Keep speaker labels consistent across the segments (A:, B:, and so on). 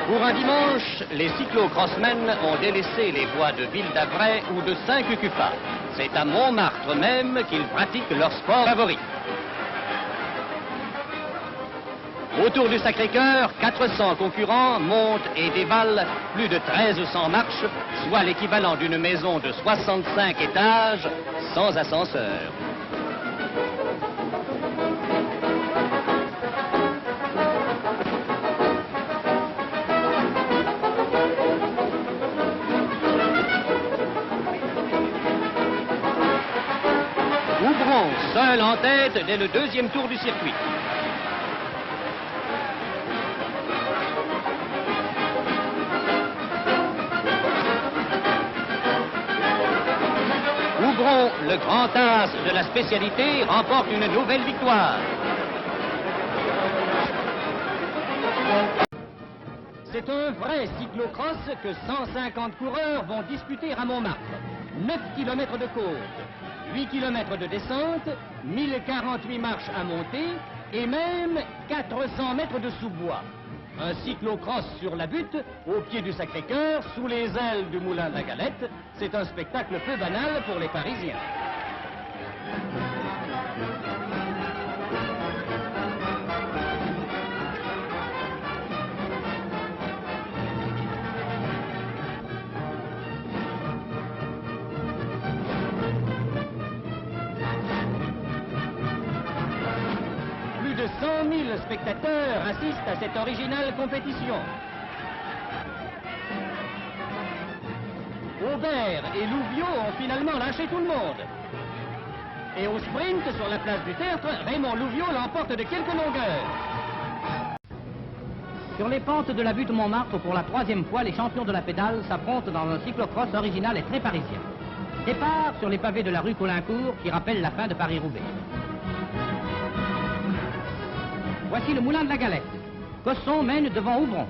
A: Pour un dimanche, les cyclo-crossmen ont délaissé les bois de Ville-d'Avray ou de Saint-Cucufa. C'est à Montmartre même qu'ils pratiquent leur sport favori. Autour du Sacré-Cœur, 400 concurrents montent et dévalent plus de 1300 marches, soit l'équivalent d'une maison de 65 étages sans ascenseur. Houbron, seul en tête dès le deuxième tour du circuit. Houbron, le grand as de la spécialité, remporte une nouvelle victoire. C'est un vrai cyclocross que 150 coureurs vont disputer à Montmartre. 9 km de côte, 8 km de descente, 1048 marches à monter et même 400 mètres de sous-bois. Un cyclocross sur la butte, au pied du Sacré-Cœur, sous les ailes du Moulin de la Galette, c'est un spectacle peu banal pour les Parisiens. Plus de 100 000 spectateurs assistent à cette originale compétition. Aubert et Louviot ont finalement lâché tout le monde. Et au sprint, sur la place du Tertre, Raymond Louviot l'emporte de quelques longueurs.
B: Sur les pentes de la butte Montmartre, pour la troisième fois, les champions de la pédale s'affrontent dans un cyclocross original et très parisien. Départ sur les pavés de la rue Caulaincourt qui rappelle la fin de Paris-Roubaix. Voici le Moulin de la Galette. Cosson mène devant Houbron.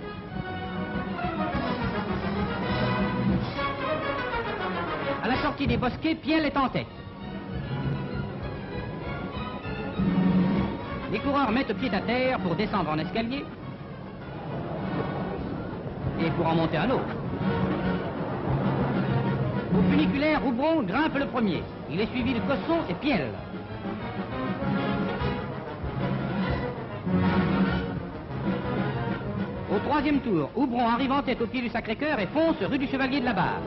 B: À la sortie des Bosquets, Piel est en tête. Les coureurs mettent pied à terre pour descendre en escalier et pour en monter un autre. Au funiculaire, Houbron grimpe le premier. Il est suivi de Cosson et Piel. Au troisième tour, Houbron arrive en tête au pied du Sacré-Cœur et fonce rue du Chevalier de la Barre.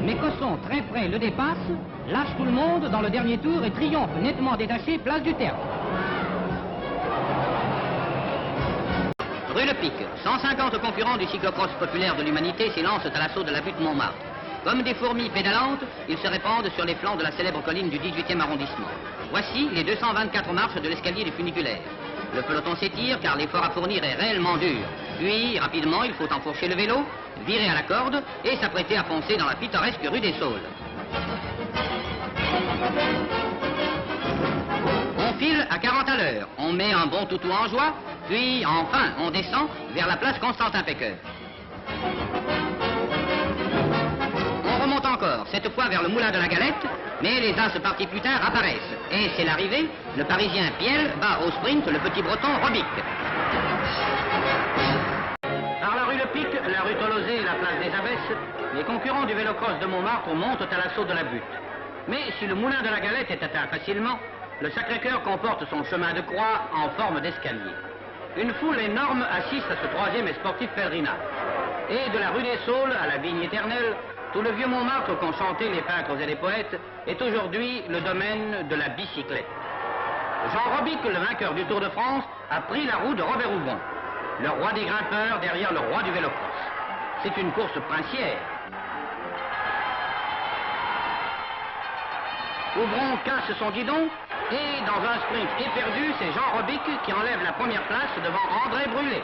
B: Mais Cosson, très près, le dépasse, lâche tout le monde dans le dernier tour et triomphe nettement détaché, place du Tertre.
C: Rue Le Pic, 150 concurrents du cyclocross populaire de l'humanité s'élancent à l'assaut de la butte Montmartre. Comme des fourmis pédalantes, ils se répandent sur les flancs de la célèbre colline du 18e arrondissement. Voici les 224 marches de l'escalier du funiculaire. Le peloton s'étire car l'effort à fournir est réellement dur. Puis, rapidement, il faut enfourcher le vélo, virer à la corde et s'apprêter à foncer dans la pittoresque rue des Saules. On file à 40 à l'heure, on met un bon toutou en joie, puis enfin on descend vers la place Constantin-Pecqueur. On remonte encore, cette fois vers le Moulin de la Galette, mais les as partis plus tard apparaissent. Et c'est l'arrivée, le Parisien Piel bat au sprint le petit Breton Robic. Par la rue Le Pic, la rue Tolosé et la place des Abbesses, les concurrents du vélocross de Montmartre montent à l'assaut de la butte. Mais si le Moulin de la Galette est atteint facilement, le Sacré-Cœur comporte son chemin de croix en forme d'escalier. Une foule énorme assiste à ce troisième et sportif pèlerinage. Et de la rue des Saules à la Vigne éternelle, tout le vieux Montmartre qu'ont chanté les peintres et les poètes est aujourd'hui le domaine de la bicyclette. Jean Robic, le vainqueur du Tour de France, a pris la roue de Robert Houbron, le roi des grimpeurs derrière le roi du vélocross. C'est une course princière. Houbron casse son guidon et dans un sprint éperdu, c'est Jean Robic qui enlève la première place devant André Brulé.